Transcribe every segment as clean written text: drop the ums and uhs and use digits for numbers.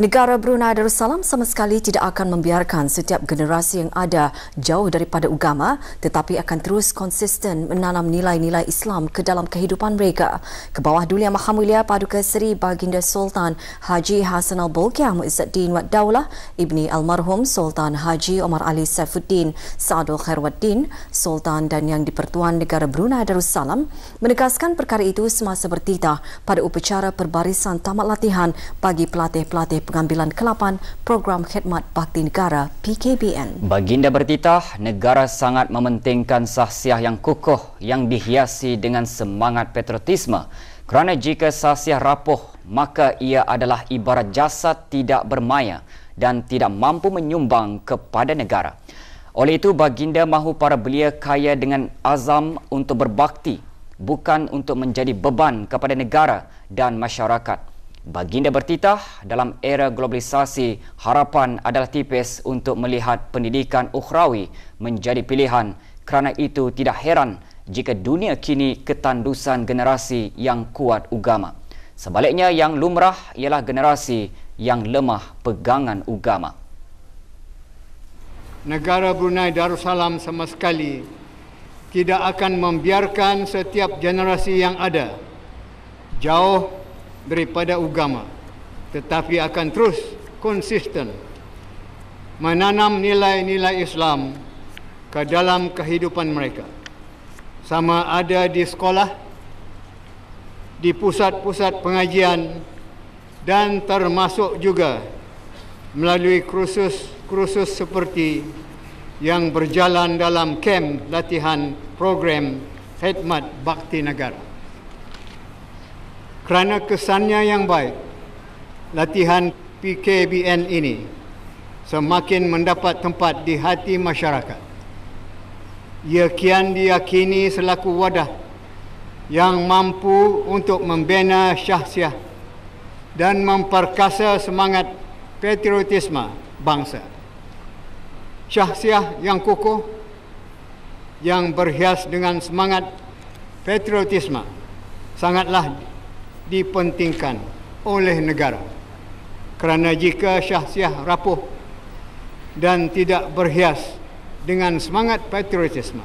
Negara Brunei Darussalam sama sekali tidak akan membiarkan setiap generasi yang ada jauh daripada agama tetapi akan terus konsisten menanam nilai-nilai Islam ke dalam kehidupan mereka. Ke bawah Duli Yang Maha Mulia Paduka Seri Baginda Sultan Haji Hassan Al-Bolkiah Muizzuddin Wad Daulah Ibni Almarhum Sultan Haji Omar Ali Saifuddin Saadul Khairwaddin Sultan dan Yang di-Pertuan Negara Brunei Darussalam menegaskan perkara itu semasa bertitah pada upacara perbarisan tamat latihan bagi pelatih-pelatih pengambilan ke-8 program khidmat bakti negara PKBN. Baginda bertitah, negara sangat mementingkan sahsiah yang kukuh yang dihiasi dengan semangat patriotisme. Kerana jika sahsiah rapuh, maka ia adalah ibarat jasad tidak bermaya dan tidak mampu menyumbang kepada negara. Oleh itu, baginda mahu para belia kaya dengan azam untuk berbakti, bukan untuk menjadi beban kepada negara dan masyarakat. Baginda bertitah, dalam era globalisasi, harapan adalah tipis untuk melihat pendidikan ukhrawi menjadi pilihan. Kerana itu tidak heran jika dunia kini ketandusan generasi yang kuat agama. Sebaliknya, yang lumrah ialah generasi yang lemah pegangan agama. Negara Brunei Darussalam sama sekali tidak akan membiarkan setiap generasi yang ada jauh daripada agama, tetapi akan terus konsisten menanam nilai-nilai Islam ke dalam kehidupan mereka, sama ada di sekolah, di pusat-pusat pengajian dan termasuk juga melalui kursus seperti yang berjalan dalam kem latihan program khidmat bakti negara. Kerana kesannya yang baik, latihan PKBN ini semakin mendapat tempat di hati masyarakat. Ia kian diyakini selaku wadah yang mampu untuk membina syahsiah dan memperkasa semangat patriotisme bangsa. Syahsiah yang kukuh, yang berhias dengan semangat patriotisme, sangatlah dipentingkan oleh negara. Kerana jika syahsiah rapuh dan tidak berhias dengan semangat patriotisme,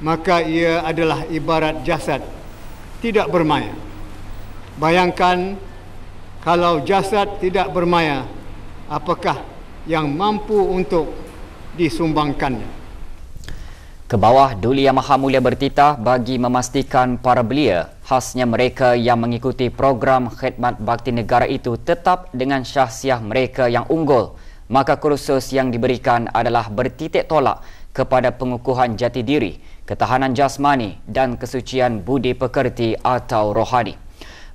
maka ia adalah ibarat jasad tidak bermaya. Bayangkan kalau jasad tidak bermaya, apakah yang mampu untuk disumbangkannya? Ke bawah Duli Yang Maha Mulia bertitah bagi memastikan para belia, khasnya mereka yang mengikuti program khidmat bakti negara itu tetap dengan syahsiah mereka yang unggul. Maka kursus yang diberikan adalah bertitik tolak kepada pengukuhan jati diri, ketahanan jasmani dan kesucian budi pekerti atau rohani.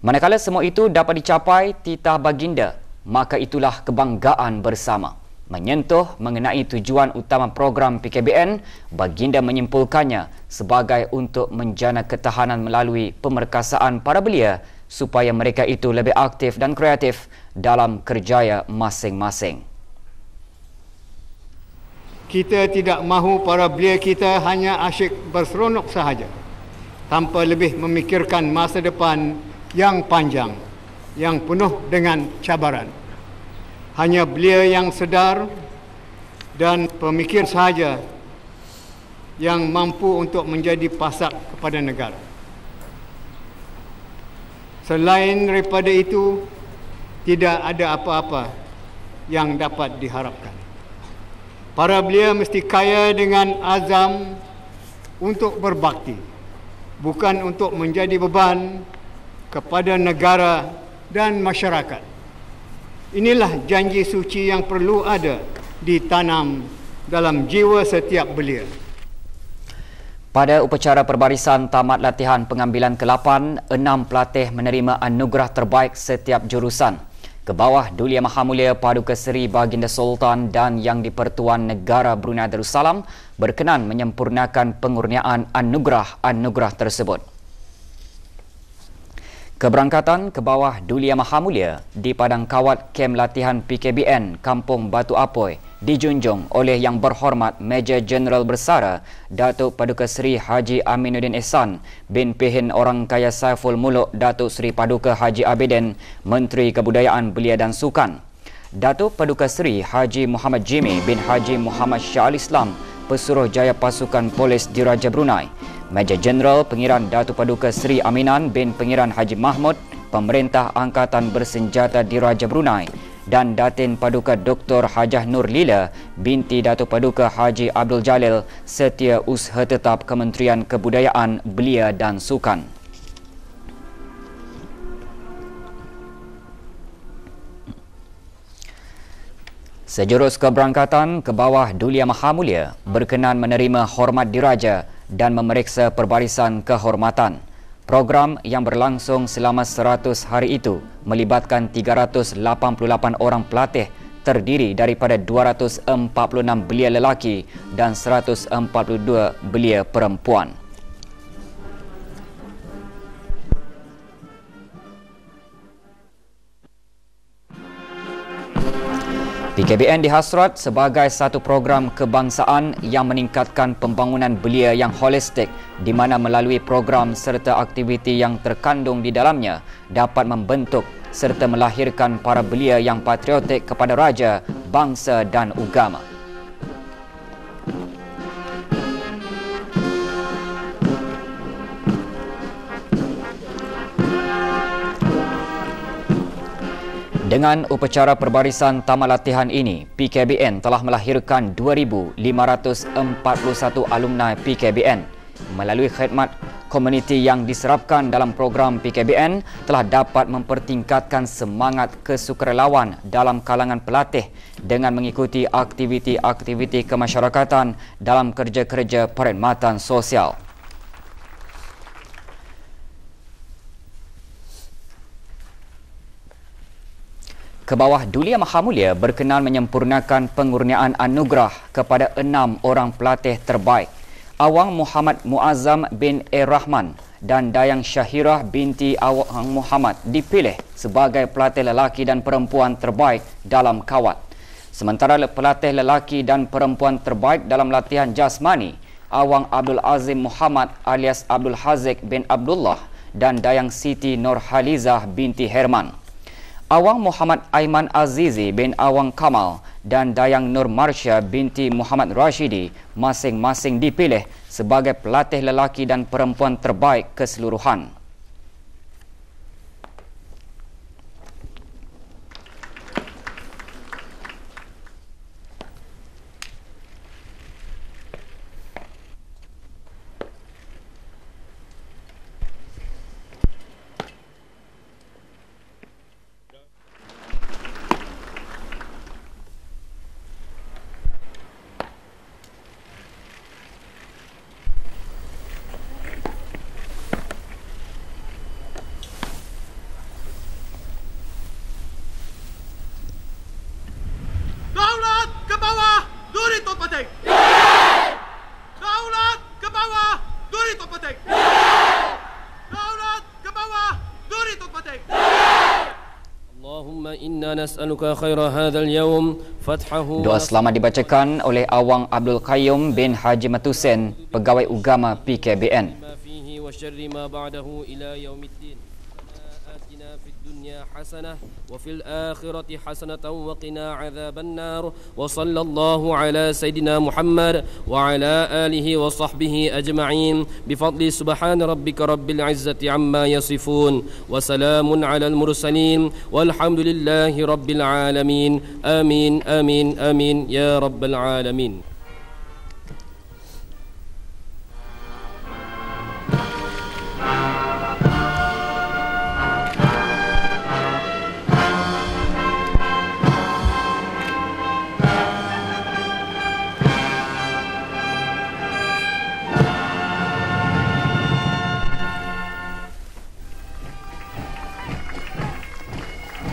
Manakala semua itu dapat dicapai titah baginda, maka itulah kebanggaan bersama. Menyentuh mengenai tujuan utama program PKBN, baginda menyimpulkannya sebagai untuk menjana ketahanan melalui pemerkasaan para belia supaya mereka itu lebih aktif dan kreatif dalam kerjaya masing-masing. Kita tidak mahu para belia kita hanya asyik berseronok sahaja, tanpa lebih memikirkan masa depan yang panjang, yang penuh dengan cabaran. Hanya belia yang sedar dan pemikir sahaja yang mampu untuk menjadi pasak kepada negara. Selain daripada itu, tidak ada apa-apa yang dapat diharapkan. Para belia mesti kaya dengan azam untuk berbakti, bukan untuk menjadi beban kepada negara dan masyarakat. Inilah janji suci yang perlu ada ditanam dalam jiwa setiap belia. Pada upacara perbarisan tamat latihan pengambilan ke-8, 6 pelatih menerima anugerah terbaik setiap jurusan. Ke bawah Duli Yang Maha Mulia Paduka Seri Baginda Sultan dan Yang di-Pertuan Negara Brunei Darussalam berkenan menyempurnakan pengurniaan anugerah-anugerah tersebut. Keberangkatan ke bawah Duli Yang Maha Mulia di Padang Kawat Kem Latihan PKBN Kampung Batu Apoi dijunjung oleh Yang Berhormat Major Jeneral Bersara Datuk Paduka Seri Haji Aminuddin Ehsan bin Pihin Orang Kaya Saiful Muluk Datuk Seri Paduka Haji Abidin Menteri Kebudayaan Belia dan Sukan. Datuk Paduka Seri Haji Muhammad Jimmy bin Haji Muhammad Shah Al-Islam, Pesuruhjaya Pasukan Polis Diraja Brunei, Major Jeneral Pengiran Datuk Paduka Seri Aminan bin Pengiran Haji Mahmud, Pemerintah Angkatan Bersenjata Diraja Brunei, dan Datin Paduka Dr. Hajah Nur Lila binti Datuk Paduka Haji Abdul Jalil, Setiausaha Tetap Kementerian Kebudayaan, Belia dan Sukan. Sejurus keberangkatan ke bawah Dulia Maha Mulia berkenan menerima hormat diraja dan memeriksa perbarisan kehormatan. Program yang berlangsung selama 100 hari itu melibatkan 388 orang pelatih terdiri daripada 246 belia lelaki dan 142 belia perempuan. PKBN dihasrat sebagai satu program kebangsaan yang meningkatkan pembangunan belia yang holistik di mana melalui program serta aktiviti yang terkandung di dalamnya dapat membentuk serta melahirkan para belia yang patriotik kepada raja, bangsa dan agama. Dengan upacara perbarisan tamat latihan ini, PKBN telah melahirkan 2,541 alumni PKBN. Melalui khidmat komuniti yang diserapkan dalam program PKBN telah dapat mempertingkatkan semangat kesukarelawan dalam kalangan pelatih dengan mengikuti aktiviti-aktiviti kemasyarakatan dalam kerja-kerja perkhidmatan sosial. Kebawah Dulia Maha Mulia berkenan menyempurnakan pengurniaan anugerah kepada 6 orang pelatih terbaik. Awang Muhammad Muazzam bin Rahman dan Dayang Syahirah binti Awang Muhammad dipilih sebagai pelatih lelaki dan perempuan terbaik dalam kawat. Sementara pelatih lelaki dan perempuan terbaik dalam latihan jasmani, Awang Abdul Azim Muhammad alias Abdul Haziq bin Abdullah dan Dayang Siti Nurhalizah binti Herman. Awang Muhammad Aiman Azizi bin Awang Kamal dan Dayang Nur Marsha binti Muhammad Rashidi masing-masing dipilih sebagai pelatih lelaki dan perempuan terbaik keseluruhan. Doa selamat dibacakan oleh Awang Abdul Qayyum bin Haji Matusen, Pegawai Ugama PKBN. حسنة وفي الآخرة حسنة وقنا عذاب النار وصلى الله على سيدنا محمد وعلى آله وصحبه أجمعين بفضل سبحان ربك رب العزة عما يصفون وسلام على المرسلين والحمد لله رب العالمين آمين آمين آمين يا رب العالمين.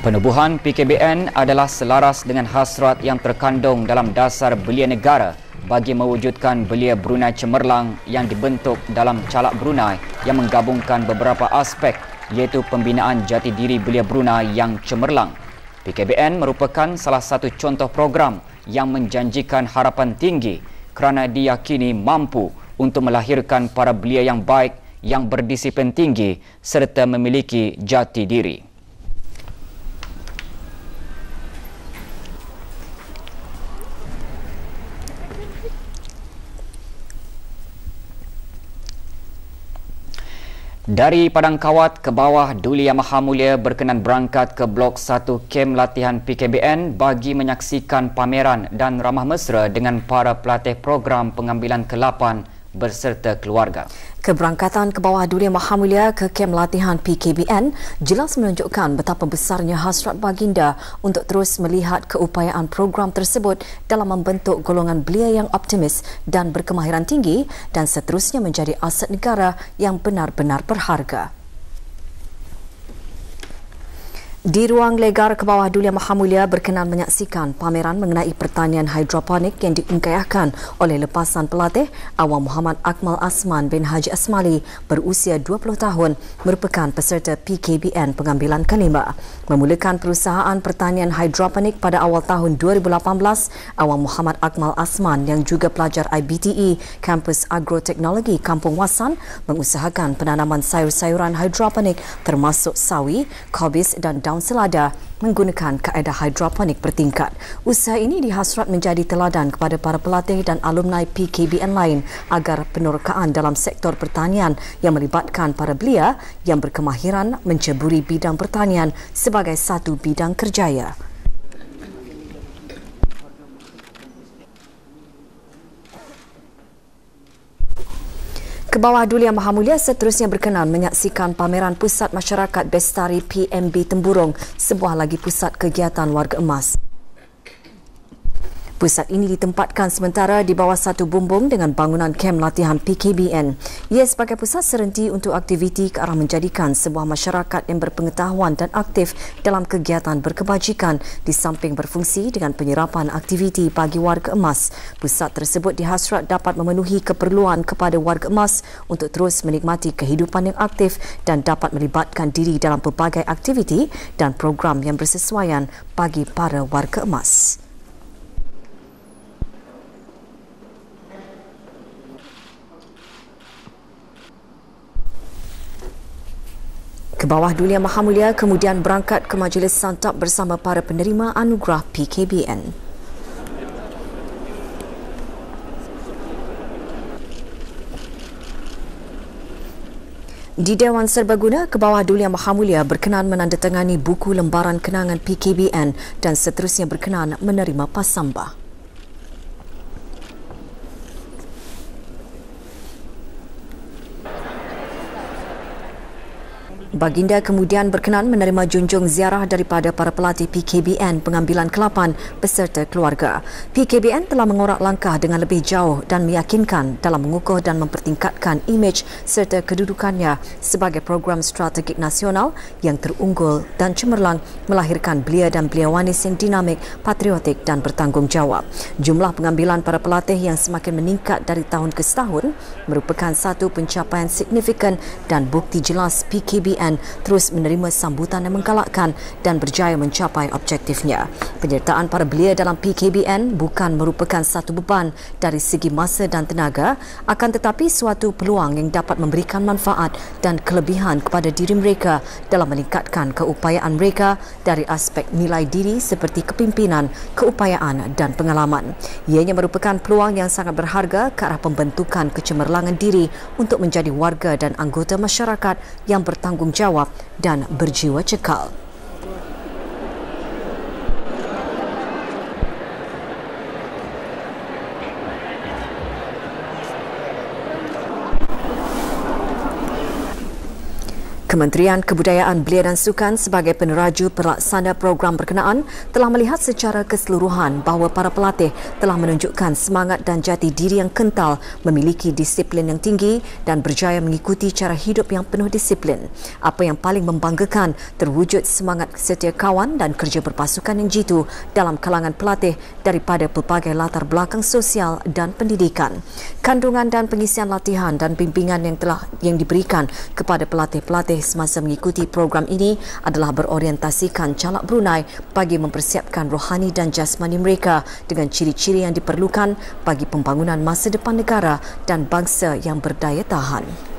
Penubuhan PKBN adalah selaras dengan hasrat yang terkandung dalam dasar belia negara bagi mewujudkan belia Brunei cemerlang yang dibentuk dalam Calak Brunei yang menggabungkan beberapa aspek iaitu pembinaan jati diri belia Brunei yang cemerlang. PKBN merupakan salah satu contoh program yang menjanjikan harapan tinggi kerana diyakini mampu untuk melahirkan para belia yang baik, yang berdisiplin tinggi serta memiliki jati diri. Dari Padang Kawat ke bawah, Duli Yang Maha Mulia berkenan berangkat ke Blok 1 Kem Latihan PKBN bagi menyaksikan pameran dan ramah mesra dengan para pelatih program pengambilan ke-8 berserta keluarga. Keberangkatan ke bawah Duli Yang Maha Mulia ke kem latihan PKBN jelas menunjukkan betapa besarnya hasrat baginda untuk terus melihat keupayaan program tersebut dalam membentuk golongan belia yang optimis dan berkemahiran tinggi dan seterusnya menjadi aset negara yang benar-benar berharga. Di ruang legar ke bawah Duli Yang Maha Mulia berkenan menyaksikan pameran mengenai pertanian hidroponik yang diungkayahkan oleh lepasan pelatih Awang Muhammad Akmal Asman bin Haji Asmali berusia 20 tahun merupakan peserta PKBN pengambilan kelima. Memulakan perusahaan pertanian hidroponik pada awal tahun 2018, Awang Muhammad Akmal Asman yang juga pelajar IBTE Kampus Agroteknologi Kampung Wasan mengusahakan penanaman sayur-sayuran hidroponik termasuk sawi, kobis dan daun selada menggunakan kaedah hidroponik bertingkat. Usaha ini dihasrat menjadi teladan kepada para pelatih dan alumni PKBN lain agar penerokaan dalam sektor pertanian yang melibatkan para belia yang berkemahiran menceburi bidang pertanian sebagai satu bidang kerjaya. Ke bawah Duli Yang Maha Mulia seterusnya berkenan menyaksikan pameran Pusat Masyarakat Bestari PMB Temburong, sebuah lagi pusat kegiatan warga emas. Pusat ini ditempatkan sementara di bawah satu bumbung dengan bangunan kem latihan PKBN. Ia sebagai pusat serenti untuk aktiviti ke arah menjadikan sebuah masyarakat yang berpengetahuan dan aktif dalam kegiatan berkebajikan di samping berfungsi dengan penyerapan aktiviti bagi warga emas. Pusat tersebut dihasrat dapat memenuhi keperluan kepada warga emas untuk terus menikmati kehidupan yang aktif dan dapat melibatkan diri dalam pelbagai aktiviti dan program yang bersesuaian bagi para warga emas. Ke bawah Duli Yang Maha Mulia kemudian berangkat ke majlis santap bersama para penerima anugerah PKBN. Di Dewan Serbaguna, ke bawah Duli Yang Maha Mulia berkenan menandatangani buku lembaran kenangan PKBN dan seterusnya berkenan menerima pasambah. Baginda kemudian berkenan menerima junjung ziarah daripada para pelatih PKBN pengambilan ke-8 beserta keluarga. PKBN telah mengorak langkah dengan lebih jauh dan meyakinkan dalam mengukuh dan mempertingkatkan imej serta kedudukannya sebagai program strategik nasional yang terunggul dan cemerlang melahirkan belia dan beliawanis yang dinamik, patriotik dan bertanggungjawab. Jumlah pengambilan para pelatih yang semakin meningkat dari tahun ke tahun merupakan satu pencapaian signifikan dan bukti jelas PKBN terus menerima sambutan yang menggalakkan dan berjaya mencapai objektifnya. Penyertaan para belia dalam PKBN bukan merupakan satu beban dari segi masa dan tenaga, akan tetapi suatu peluang yang dapat memberikan manfaat dan kelebihan kepada diri mereka dalam meningkatkan keupayaan mereka dari aspek nilai diri seperti kepimpinan, keupayaan dan pengalaman. Ianya merupakan peluang yang sangat berharga ke arah pembentukan kecemerlangan diri untuk menjadi warga dan anggota masyarakat yang bertanggungjawab dan berjiwa cekal. Kementerian Kebudayaan Belia dan Sukan sebagai peneraju pelaksana program berkenaan telah melihat secara keseluruhan bahawa para pelatih telah menunjukkan semangat dan jati diri yang kental, memiliki disiplin yang tinggi dan berjaya mengikuti cara hidup yang penuh disiplin. Apa yang paling membanggakan terwujud semangat setia kawan dan kerja berpasukan yang jitu dalam kalangan pelatih daripada pelbagai latar belakang sosial dan pendidikan. Kandungan dan pengisian latihan dan bimbingan yang diberikan kepada pelatih-pelatih semasa mengikuti program ini adalah berorientasikan calak Brunei bagi mempersiapkan rohani dan jasmani mereka dengan ciri-ciri yang diperlukan bagi pembangunan masa depan negara dan bangsa yang berdaya tahan.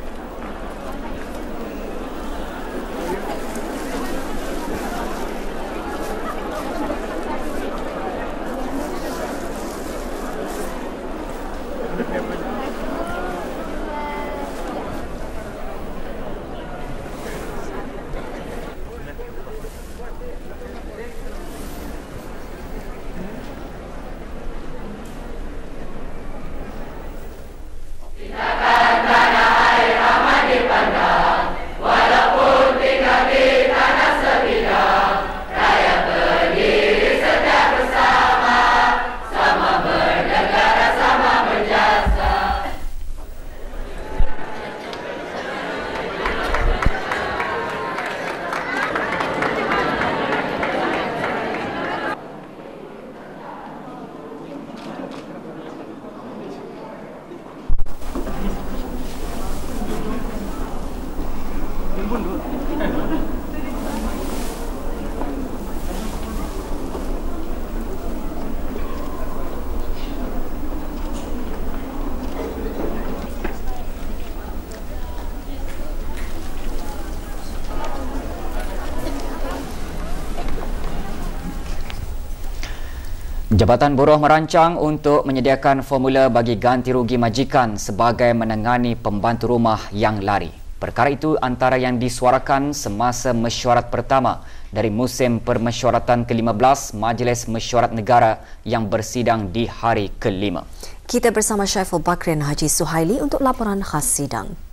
Jabatan Buruh merancang untuk menyediakan formula bagi ganti rugi majikan sebagai menangani pembantu rumah yang lari. Perkara itu antara yang disuarakan semasa mesyuarat pertama dari musim permesyuaratan ke-15 Majlis Mesyuarat Negara yang bersidang di hari ke-5. Kita bersama Syaiful Bakrin Haji Suhaili untuk laporan khas sidang.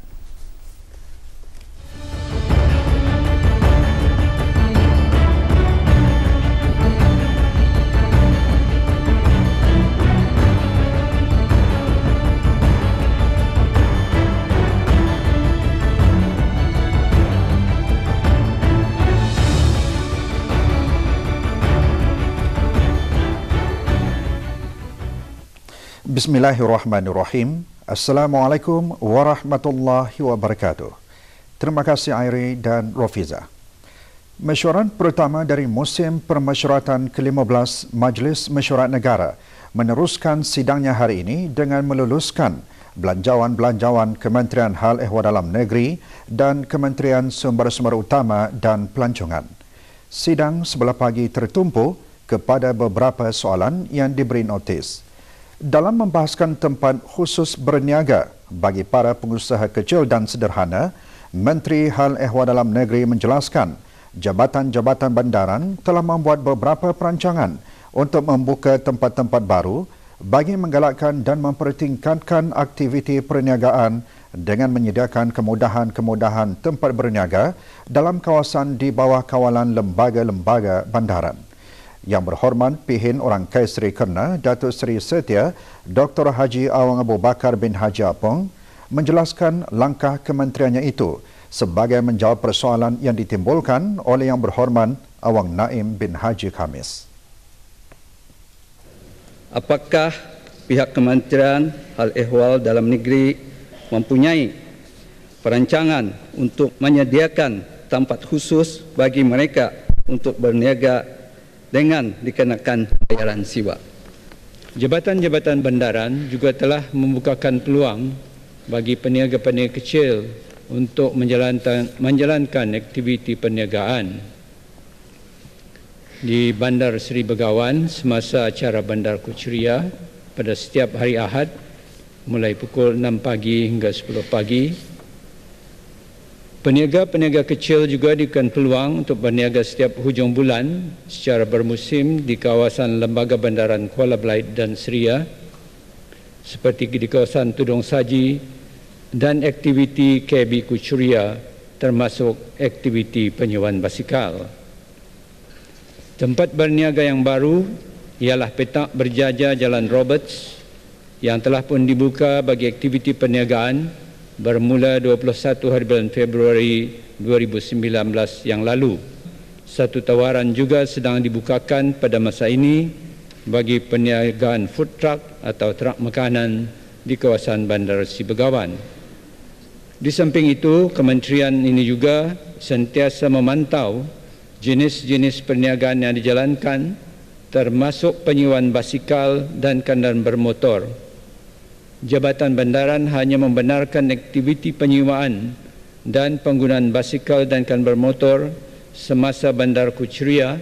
Bismillahirrahmanirrahim. Assalamualaikum warahmatullahi wabarakatuh. Terima kasih Airi dan Rofiza. Mesyuarat pertama dari musim permesyuaratan ke-15 Majlis Mesyuarat Negara meneruskan sidangnya hari ini dengan meluluskan belanjawan-belanjawan Kementerian Hal Ehwal Dalam Negeri dan Kementerian Sumber-Sumber Utama dan Pelancongan. Sidang sebelah pagi tertumpu kepada beberapa soalan yang diberi notis. Dalam membahaskan tempat khusus berniaga bagi para pengusaha kecil dan sederhana, Menteri Hal Ehwal Dalam Negeri menjelaskan jabatan-jabatan bandaran telah membuat beberapa perancangan untuk membuka tempat-tempat baru bagi menggalakkan dan mempertingkatkan aktiviti perniagaan dengan menyediakan kemudahan-kemudahan tempat berniaga dalam kawasan di bawah kawalan lembaga-lembaga bandaran. Yang berhormat Pihin Orang Kaisri Kerna Datuk Seri Setia Dr. Haji Awang Abu Bakar bin Haji Apong menjelaskan langkah kementeriannya itu sebagai menjawab persoalan yang ditimbulkan oleh Yang berhormat Awang Naim bin Haji Khamis. Apakah pihak Kementerian Hal Ehwal Dalam Negeri mempunyai perancangan untuk menyediakan tempat khusus bagi mereka untuk berniaga dengan dikenakan bayaran sewa? Jabatan-jabatan bandaran juga telah membukakan peluang bagi peniaga-peniaga kecil untuk menjalankan aktiviti perniagaan. Di Bandar Seri Begawan semasa acara Bandar Kuchria pada setiap hari Ahad mulai pukul 6 pagi hingga 10 pagi, peniaga-peniaga kecil juga diberikan peluang untuk berniaga setiap hujung bulan secara bermusim di kawasan Lembaga Bandaran Kuala Belait dan Seria seperti di kawasan Tudung Saji dan aktiviti KB Kuchria termasuk aktiviti penyewaan basikal. Tempat berniaga yang baru ialah petak berjaja Jalan Roberts yang telah pun dibuka bagi aktiviti perniagaan bermula 21 hari bulan Februari 2019 yang lalu. Satu tawaran juga sedang dibukakan pada masa ini bagi perniagaan food truck atau truk makanan di kawasan Bandar Seri Begawan. Di samping itu, kementerian ini juga sentiasa memantau jenis-jenis perniagaan yang dijalankan termasuk penyewaan basikal dan kenderaan bermotor. Jabatan Bandaran hanya membenarkan aktiviti penyewaan dan penggunaan basikal dan kenderaan bermotor semasa Bandar Kuchria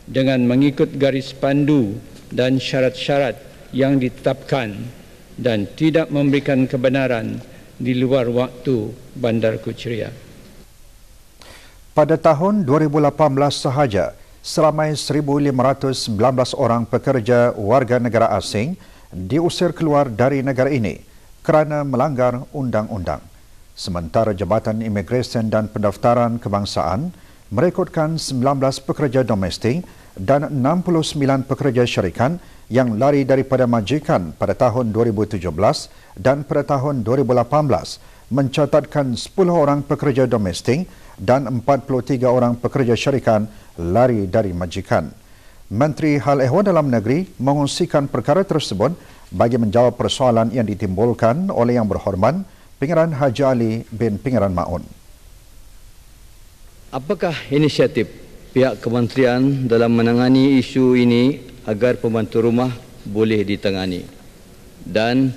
dengan mengikut garis pandu dan syarat-syarat yang ditetapkan dan tidak memberikan kebenaran di luar waktu Bandar Kuchria. Pada tahun 2018 sahaja, seramai 1,519 orang pekerja warga negara asing diusir keluar dari negara ini kerana melanggar undang-undang. Sementara Jabatan Imigresen dan Pendaftaran Kebangsaan merekodkan 19 pekerja domestik dan 69 pekerja syarikat yang lari daripada majikan pada tahun 2017 dan pada tahun 2018 mencatatkan 10 orang pekerja domestik dan 43 orang pekerja syarikat lari dari majikan. Menteri Hal Ehwal Dalam Negeri mengungsikan perkara tersebut bagi menjawab persoalan yang ditimbulkan oleh Yang berhormat Pangeran Haji Ali bin Pangeran Maun. Apakah inisiatif pihak kementerian dalam menangani isu ini agar pembantu rumah boleh ditangani? Dan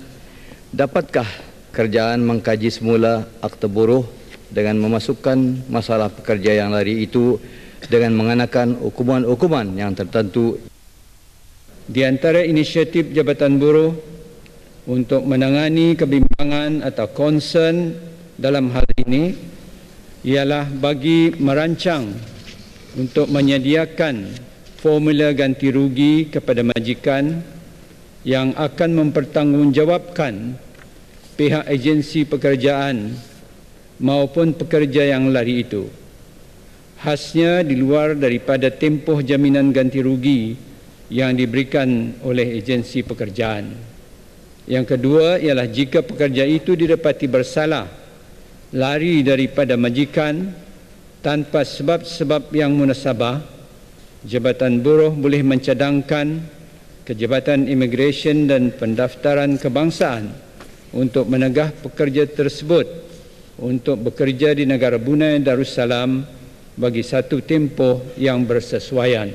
dapatkah kerajaan mengkaji semula akta buruh dengan memasukkan masalah pekerja yang lari itu dengan mengenakan hukuman-hukuman yang tertentu? Di antara inisiatif Jabatan Buruh untuk menangani kebimbangan atau concern dalam hal ini ialah bagi merancang untuk menyediakan formula ganti rugi kepada majikan yang akan mempertanggungjawabkan pihak agensi pekerjaan maupun pekerja yang lari itu. Khasnya di luar daripada tempoh jaminan ganti rugi yang diberikan oleh agensi pekerjaan. Yang kedua ialah jika pekerja itu didapati bersalah, lari daripada majikan tanpa sebab-sebab yang munasabah, Jabatan Buruh boleh mencadangkan ke Jabatan Imigresen dan Pendaftaran Kebangsaan untuk menegah pekerja tersebut untuk bekerja di negara Brunei Darussalam bagi satu tempoh yang bersesuaian,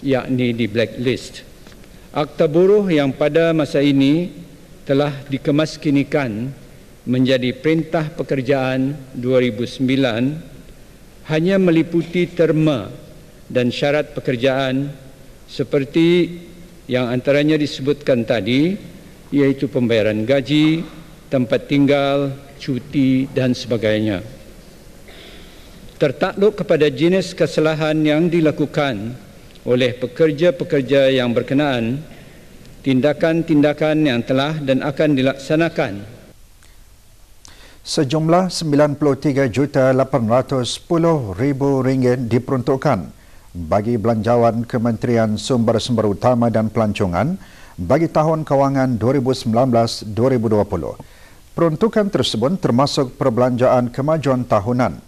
yakni di blacklist. Akta buruh yang pada masa ini telah dikemaskinikan menjadi Perintah Pekerjaan 2009 hanya meliputi terma dan syarat pekerjaan seperti yang antaranya disebutkan tadi, iaitu pembayaran gaji, tempat tinggal, cuti dan sebagainya. Tertakluk kepada jenis kesalahan yang dilakukan oleh pekerja-pekerja yang berkenaan, tindakan-tindakan yang telah dan akan dilaksanakan. Sejumlah RM93,810,000 diperuntukkan bagi belanjawan Kementerian Sumber-Sumber Utama dan Pelancongan bagi tahun kewangan 2019-2020. Peruntukan tersebut termasuk perbelanjaan kemajuan tahunan.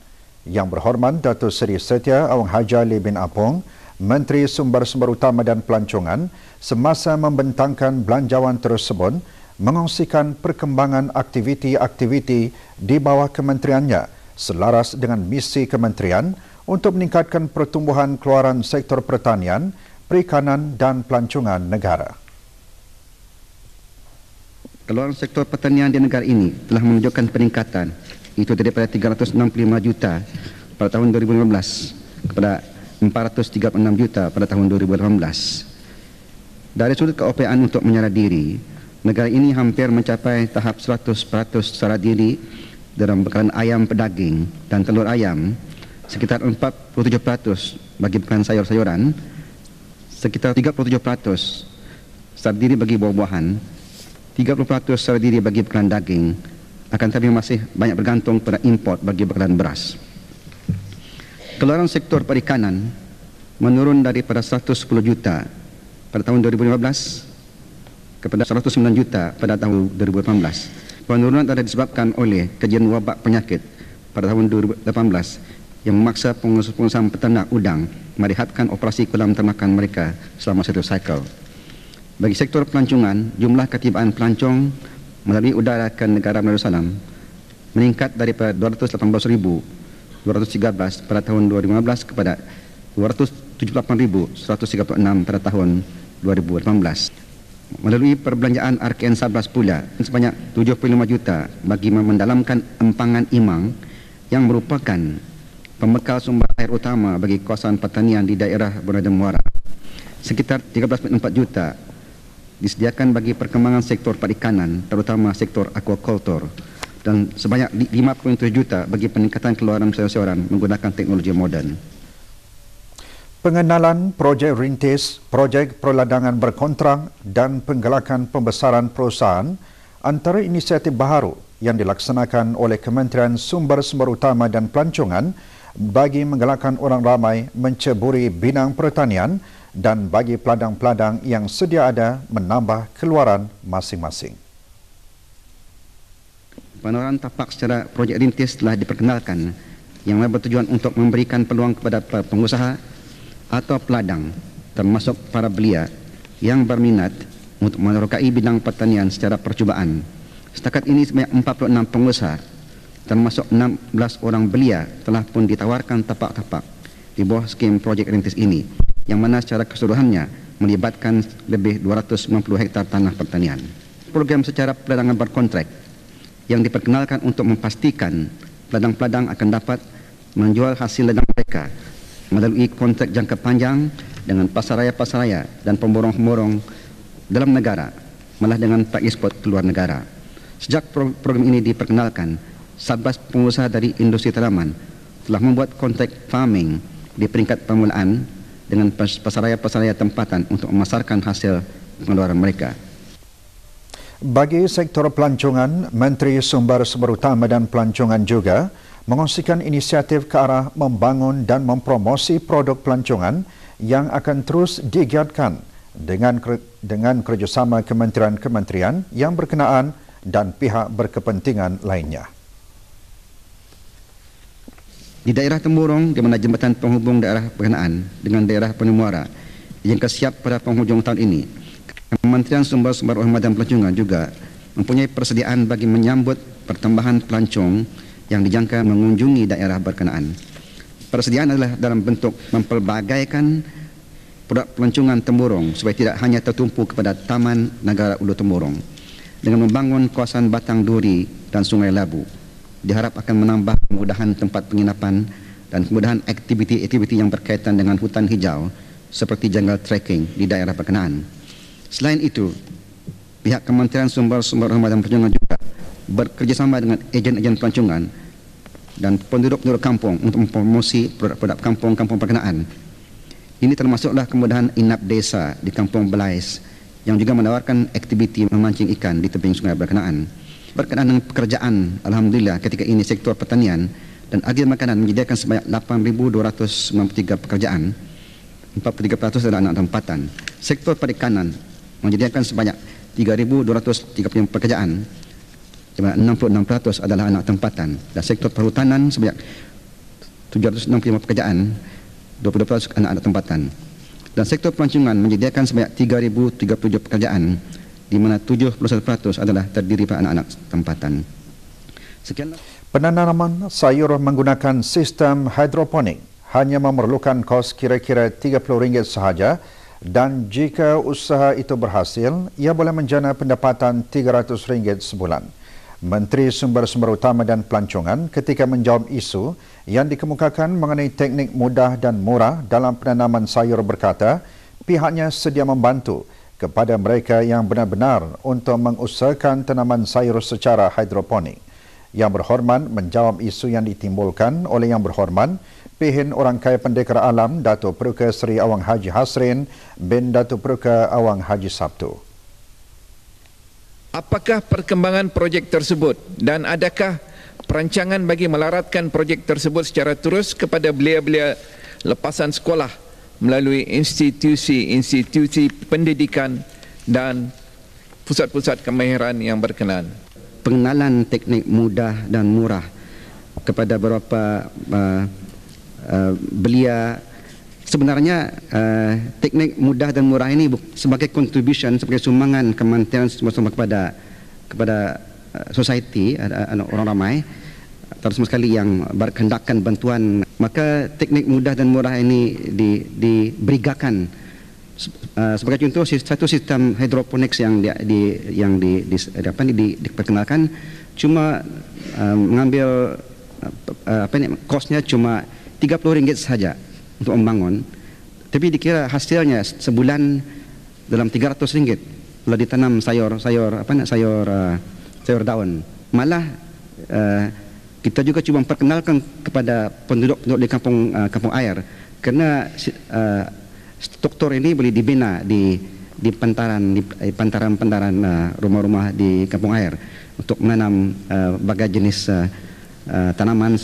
Yang Berhormat Datuk Seri Setia Awang Haji Ali bin Apong, Menteri Sumber-Sumber Utama dan Pelancongan, semasa membentangkan belanjawan tersebut, mengongsikan perkembangan aktiviti-aktiviti di bawah kementeriannya selaras dengan misi kementerian untuk meningkatkan pertumbuhan keluaran sektor pertanian, perikanan dan pelancongan negara. Keluaran sektor pertanian di negara ini telah menunjukkan peningkatan, itu daripada 365 juta pada tahun 2015 kepada 436 juta pada tahun 2018. Dari sudut keupayaan untuk menyerah diri, negara ini hampir mencapai tahap 100% secara diri dalam bekalan ayam pedaging dan telur ayam, sekitar 47% bagi bekalan sayur-sayuran, sekitar 37% secara diri bagi buah-buahan, 30% secara diri bagi bekalan daging, akan tetapi masih banyak bergantung pada import bagi bekalan beras. Keluaran sektor perikanan menurun daripada 110 juta pada tahun 2015 kepada 109 juta pada tahun 2018. Penurunan telah disebabkan oleh kejadian wabak penyakit pada tahun 2018 yang memaksa pengusaha peternak udang merehatkan operasi kolam ternakan mereka selama satu cycle. Bagi sektor pelancongan, jumlah ketibaan pelancong melalui udara ke negara Darussalam meningkat daripada 218,213 pada tahun 2015 kepada 278,136 pada tahun 2018. Melalui perbelanjaan RKN 11 pula sebanyak 75 juta bagi mendalamkan empangan imang yang merupakan pembekal sumber air utama bagi kawasan pertanian di daerah Brunei Darussalam. Sekitar 13.4 juta disediakan bagi perkembangan sektor perikanan, terutama sektor aquaculture, dan sebanyak 5.7 juta bagi peningkatan keluaran sayur-sayuran menggunakan teknologi moden. Pengenalan projek rintis, projek perladangan berkontrak dan penggalakan pembesaran perusahaan antara inisiatif baharu yang dilaksanakan oleh Kementerian Sumber-Sumber Utama dan Pelancongan bagi menggalakkan orang ramai menceburi bidang pertanian dan bagi peladang-peladang yang sedia ada menambah keluaran masing-masing. Penawaran tapak secara projek rintis telah diperkenalkan yang bertujuan untuk memberikan peluang kepada pengusaha atau peladang termasuk para belia yang berminat untuk menerokai bidang pertanian secara percubaan. Setakat ini sebanyak 46 pengusaha termasuk 16 orang belia telah pun ditawarkan tapak-tapak di bawah skim projek rintis ini, yang mana secara keseluruhannya melibatkan lebih 290 hektar tanah pertanian. Program secara peladangan berkontrak yang diperkenalkan untuk memastikan peladang-peladang akan dapat menjual hasil ladang mereka melalui kontrak jangka panjang dengan pasaraya-pasaraya dan pemborong-pemborong dalam negara, malah dengan ekspor ke luar negara. Sejak program ini diperkenalkan, 11 pengusaha dari industri tanaman telah membuat kontrak farming di peringkat permulaan dengan pasaraya-pasaraya tempatan untuk memasarkan hasil pengeluaran mereka. Bagi sektor pelancongan, Menteri Sumber Utama dan Pelancongan juga mengongsikan inisiatif ke arah membangun dan mempromosi produk pelancongan yang akan terus digiatkan dengan kerjasama kementerian-kementerian yang berkenaan dan pihak berkepentingan lainnya. Di daerah Temburong, di mana jembatan penghubung daerah berkenaan dengan daerah Penemuara yang kesiap pada penghujung tahun ini, Kementerian Sumber Utama dan Pelancongan juga mempunyai persediaan bagi menyambut pertambahan pelancong yang dijangka mengunjungi daerah berkenaan. Persediaan adalah dalam bentuk mempelbagaikan produk pelancongan Temburong supaya tidak hanya tertumpu kepada Taman Negara Ulu Temburong. Dengan membangun kawasan Batang Duri dan Sungai Labu, diharap akan menambah kemudahan tempat penginapan dan kemudahan aktiviti-aktiviti yang berkaitan dengan hutan hijau seperti jungle trekking di daerah berkenaan. Selain itu, pihak Kementerian Sumber Utama dan Pelancongan juga bekerjasama dengan ejen-ejen pelancongan dan penduduk-penduduk kampung untuk mempromosi produk-produk kampung-kampung berkenaan. Ini termasuklah kemudahan inap desa di Kampung Belais yang juga menawarkan aktiviti memancing ikan di tebing sungai berkenaan. Berkenaan dengan pekerjaan, alhamdulillah ketika ini sektor pertanian dan agri makanan menyediakan sebanyak 8,293 pekerjaan, 43% adalah anak tempatan. Sektor perikanan menyediakan sebanyak 3,235 pekerjaan, di mana 66% adalah anak tempatan, dan sektor perhutanan sebanyak 765 pekerjaan, 20% anak tempatan. Dan sektor pelancongan menyediakan sebanyak 3,037 pekerjaan, di mana 71% adalah terdiri pada anak-anak tempatan. Sekian. Penanaman sayur menggunakan sistem hidroponik hanya memerlukan kos kira-kira RM30 sahaja, dan jika usaha itu berhasil, ia boleh menjana pendapatan RM300 sebulan. Menteri Sumber Utama dan Pelancongan ketika menjawab isu yang dikemukakan mengenai teknik mudah dan murah dalam penanaman sayur berkata, pihaknya sedia membantu kepada mereka yang benar-benar untuk mengusahakan tanaman sayur secara hidroponik. Yang berhormat menjawab isu yang ditimbulkan oleh Yang Berhormat Pihin Orangkaya Pendekar Alam Datuk Peruka Seri Awang Haji Hasrin bin Datuk Peruka Awang Haji Sabtu. Apakah perkembangan projek tersebut dan adakah perancangan bagi melaratkan projek tersebut secara terus kepada belia-belia lepasan sekolah melalui institusi-institusi pendidikan dan pusat-pusat kemahiran yang berkenaan? Pengenalan teknik mudah dan murah kepada beberapa belia. Sebenarnya teknik mudah dan murah ini sebagai contribution, sebagai sumbangan Kementerian kepada society, orang ramai terus sekali yang berkehendakkan bantuan. Maka teknik mudah dan murah ini diberikan. Sebagai contoh, satu sistem hidroponik yang diperkenalkan cuma mengambil kosnya cuma RM30 sahaja untuk membangun, tapi dikira hasilnya sebulan dalam RM300 kalau ditanam sayur daun. Malah kita juga cuba memperkenalkan kepada penduduk-penduduk di kampung air, kerana struktur ini boleh dibina di pantaran rumah-rumah di kampung air untuk menanam berbagai jenis tanaman.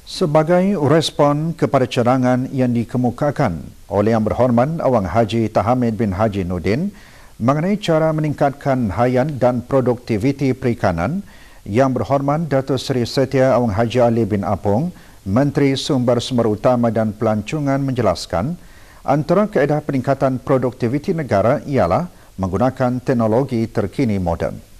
Sebagai respon kepada cadangan yang dikemukakan oleh Yang Berhormat Awang Haji Tahamid bin Haji Nudin mengenai cara meningkatkan hayan dan produktiviti perikanan, Yang Berhormat Datuk Seri Setia Awang Haji Ali bin Apong, Menteri Sumber Utama dan Pelancongan menjelaskan, antara kaedah peningkatan produktiviti negara ialah menggunakan teknologi terkini moden.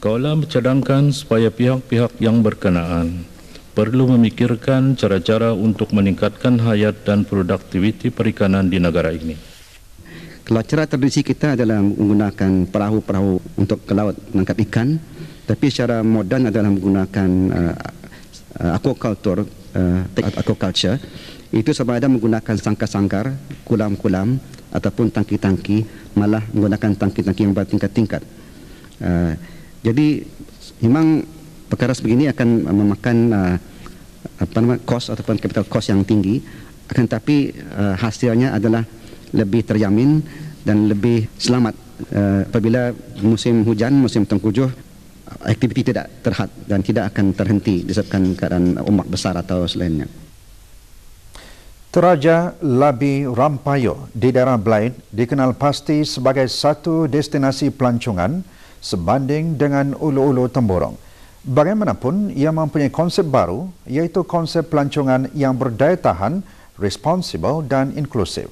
Kaulah mencadangkan supaya pihak-pihak yang berkenaan perlu memikirkan cara-cara untuk meningkatkan hayat dan produktiviti perikanan di negara ini. Kalau cara tradisi kita adalah menggunakan perahu-perahu untuk ke laut menangkap ikan, tapi secara moden adalah menggunakan aquaculture, Itu sama ada menggunakan sangkar-sangkar, kulam-kulam ataupun tangki-tangki, malah menggunakan tangki-tangki yang bertingkat-tingkat. Jadi memang perkara sebegini akan memakan kos ataupun capital cost yang tinggi, akan tapi hasilnya adalah lebih terjamin dan lebih selamat apabila musim hujan, musim tengkujuh, aktiviti tidak terhad dan tidak akan terhenti disebabkan keadaan ombak besar atau selainnya. Teraja Labi Rampayo di daerah Blaid dikenal pasti sebagai satu destinasi pelancongan sebanding dengan ulu-ulu Temburong. Bagaimanapun, ia mempunyai konsep baru, iaitu konsep pelancongan yang berdaya tahan, responsibel dan inklusif.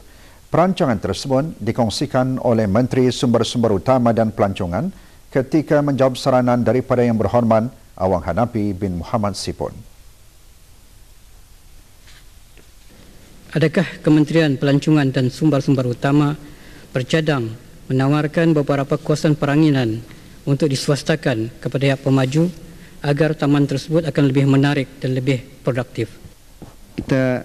Perancangan tersebut dikongsikan oleh Menteri Sumber-Sumber Utama dan Pelancongan ketika menjawab saranan daripada Yang Berhormat Awang Hanapi bin Muhammad Sipon. Adakah Kementerian Pelancongan dan Sumber-Sumber Utama bercadang menawarkan beberapa kawasan peranginan untuk diswastakan kepada pihak pemaju agar taman tersebut akan lebih menarik dan lebih produktif? Kita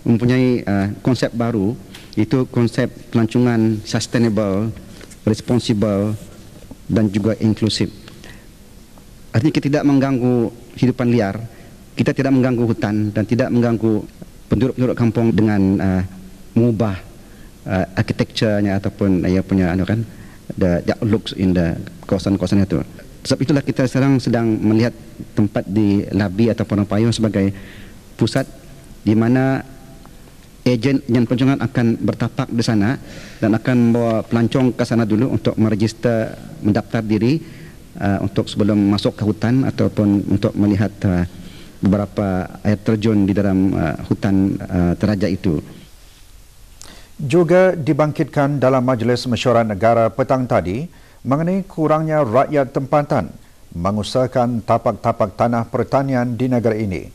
mempunyai konsep baru, itu konsep pelancongan sustainable, responsible dan juga inklusif. Artinya kita tidak mengganggu hidupan liar, kita tidak mengganggu hutan dan tidak mengganggu penduduk-penduduk kampung dengan mengubah architecture-nya ataupun ia punya the looks in the kawasan-kawasan itu. Sebab itulah kita sekarang sedang melihat tempat di Labi ataupun Rampayo sebagai pusat di mana ejen pelancongan akan bertapak di sana dan akan membawa pelancong ke sana dulu untuk meregister, mendaftar diri untuk sebelum masuk ke hutan ataupun untuk melihat beberapa air terjun di dalam hutan Teraja itu. Juga dibangkitkan dalam Majlis Mesyuarat Negara petang tadi mengenai kurangnya rakyat tempatan mengusahakan tapak-tapak tanah pertanian di negara ini.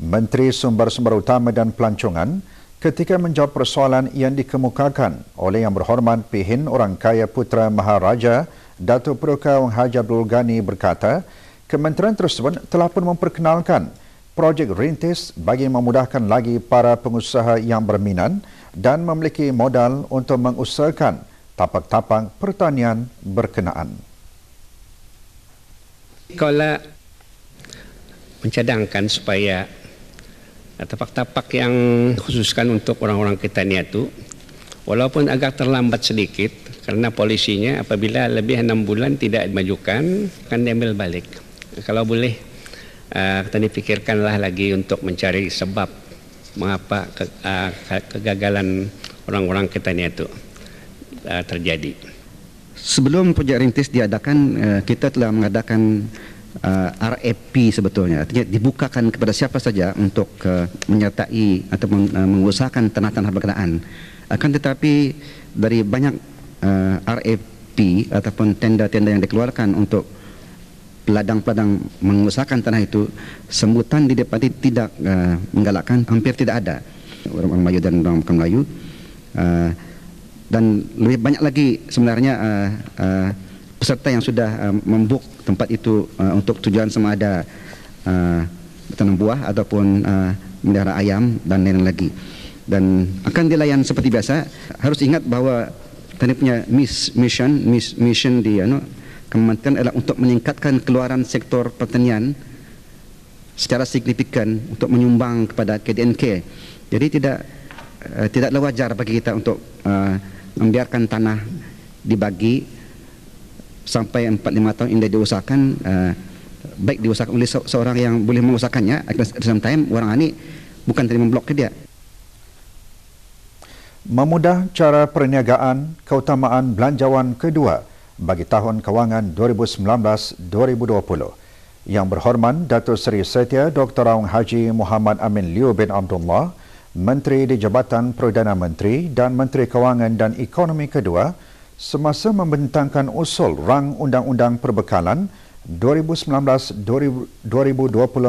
Menteri Sumber-Sumber Utama dan Pelancongan ketika menjawab persoalan yang dikemukakan oleh Yang Berhormat Pihin Orang Kaya Putra Maharaja Datuk Peroka Wang Haji Abdul Ghani berkata, kementerian tersebut telah pun memperkenalkan projek rintis bagi memudahkan lagi para pengusaha yang berminat dan memiliki modal untuk mengusahakan tapak-tapak pertanian berkenaan. Kalau mencadangkan supaya tapak-tapak yang khususkan untuk orang-orang Ketania itu, walaupun agak terlambat sedikit, karena polisinya apabila lebih 6 bulan tidak dimajukan, akan diambil balik. Kalau boleh, kita dipikirkanlah lagi untuk mencari sebab mengapa kegagalan orang-orang Ketania itu terjadi. Sebelum projek rintis diadakan, kita telah mengadakan RAP sebetulnya, artinya dibukakan kepada siapa saja untuk menyertai atau mengusahakan tanah-tanah berkenaan. Akan tetapi dari banyak RAP ataupun tenda-tenda yang dikeluarkan untuk peladang-peladang mengusahakan tanah itu, sambutan didapati tidak menggalakkan, hampir tidak ada orang Melayu dan orang bukan Melayu. Dan lebih banyak lagi sebenarnya peserta yang sudah membuk tempat itu untuk tujuan sama ada tanam buah ataupun melihara ayam dan lain-lain lagi. Dan akan dilayan seperti biasa. Harus ingat bahawa tadi punya mission di kementerian adalah untuk meningkatkan keluaran sektor pertanian secara signifikan untuk menyumbang kepada KDNK. Jadi tidaklah wajar bagi kita untuk membiarkan tanah dibagi sampai 4-5 tahun ini diusahakan, baik diusahakan oleh seorang yang boleh mengusahakannya, at the same time orang ini bukan terima blok ke dia. Memudah cara perniagaan keutamaan belanjawan kedua bagi tahun kewangan 2019-2020. Yang Berhormat Datuk Seri Setia Dr. Awang Haji Muhammad Amin Liu bin Abdullah, Menteri di Jabatan Perdana Menteri dan Menteri Kewangan dan Ekonomi kedua, semasa membentangkan usul rang Undang-Undang Perbekalan 2019-2020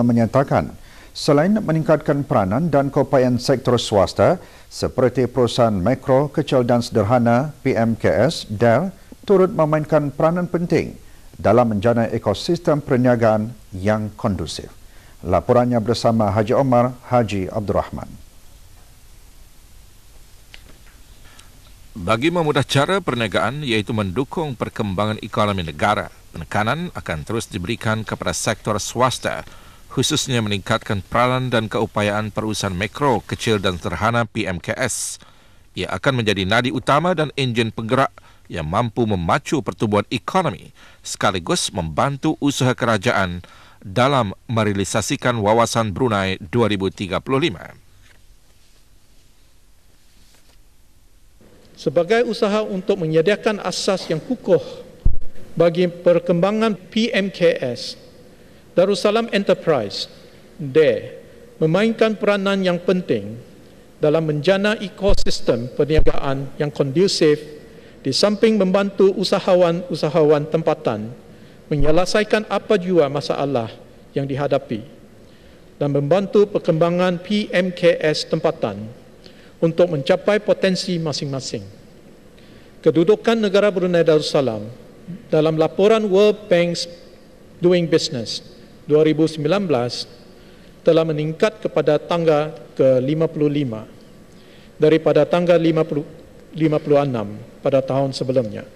menyatakan, selain meningkatkan peranan dan keupayaan sektor swasta seperti perusahaan mikro, kecil dan sederhana PMKS, DER turut memainkan peranan penting dalam menjana ekosistem perniagaan yang kondusif. Laporannya bersama Haji Omar Haji Abdul Rahman. Bagi memudah cara perniagaan iaitu mendukung perkembangan ekonomi negara, penekanan akan terus diberikan kepada sektor swasta, khususnya meningkatkan peranan dan keupayaan perusahaan mikro, kecil dan sederhana PMKS. Ia akan menjadi nadi utama dan enjin penggerak yang mampu memacu pertumbuhan ekonomi sekaligus membantu usaha kerajaan dalam merealisasikan Wawasan Brunei 2035. Sebagai usaha untuk menyediakan asas yang kukuh bagi perkembangan PMKS, Darussalam Enterprise DARE memainkan peranan yang penting dalam menjana ekosistem perniagaan yang kondusif di samping membantu usahawan-usahawan tempatan menyelesaikan apa jua masalah yang dihadapi dan membantu perkembangan PMKS tempatan untuk mencapai potensi masing-masing. Kedudukan negara Brunei Darussalam dalam laporan World Bank's Doing Business 2019 telah meningkat kepada tangga ke-55 daripada tangga 56 pada tahun sebelumnya.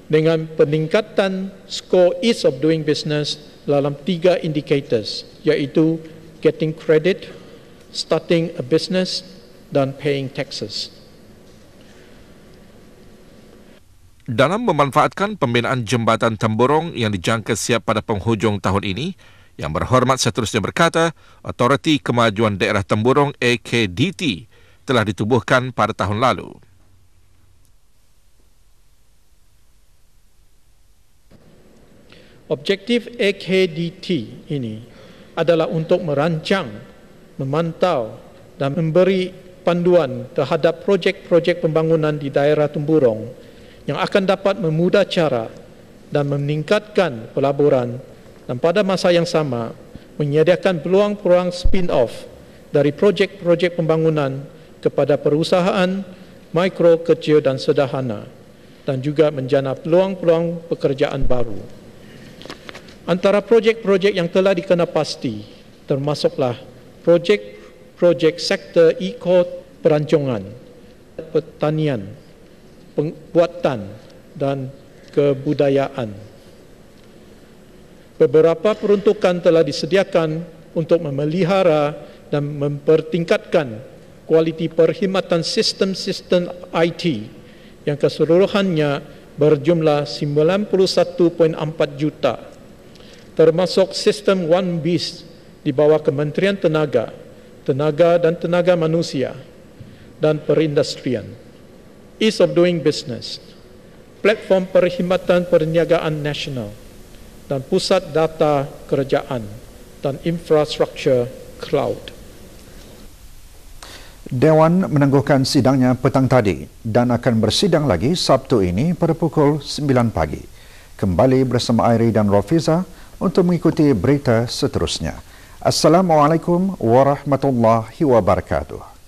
Dengan peningkatan skor Ease of Doing Business dalam 3 indicators, iaitu getting credit, starting a business dan paying taxes. Dalam memanfaatkan pembinaan jambatan Temburong yang dijangka siap pada penghujung tahun ini, Yang Berhormat seterusnya berkata, Otoriti Kemajuan Daerah Temburong AKDT telah ditubuhkan pada tahun lalu. Objektif AKDT ini adalah untuk merancang, memantau dan memberi panduan terhadap projek-projek pembangunan di daerah Temburong yang akan dapat memudah cara dan meningkatkan pelaburan dan pada masa yang sama menyediakan peluang-peluang spin-off dari projek-projek pembangunan kepada perusahaan mikro, kecil dan sederhana dan juga menjana peluang-peluang pekerjaan baru. Antara projek-projek yang telah dikenapasti termasuklah projek-projek sektor eko-perancangan, pertanian, pembuatan dan kebudayaan. Beberapa peruntukan telah disediakan untuk memelihara dan mempertingkatkan kualiti perkhidmatan sistem-sistem IT yang keseluruhannya berjumlah 91.4 juta, termasuk sistem One Biz di bawah Kementerian Tenaga dan Tenaga Manusia dan Perindustrian, Ease of Doing Business, Platform Perkhidmatan Perniagaan Nasional, dan Pusat Data Kerajaan dan Infrastruktur Cloud. Dewan menangguhkan sidangnya petang tadi dan akan bersidang lagi Sabtu ini pada pukul 9 pagi. Kembali bersama Airi dan Rofiza untuk mengikuti berita seterusnya. Assalamualaikum warahmatullahi wabarakatuh.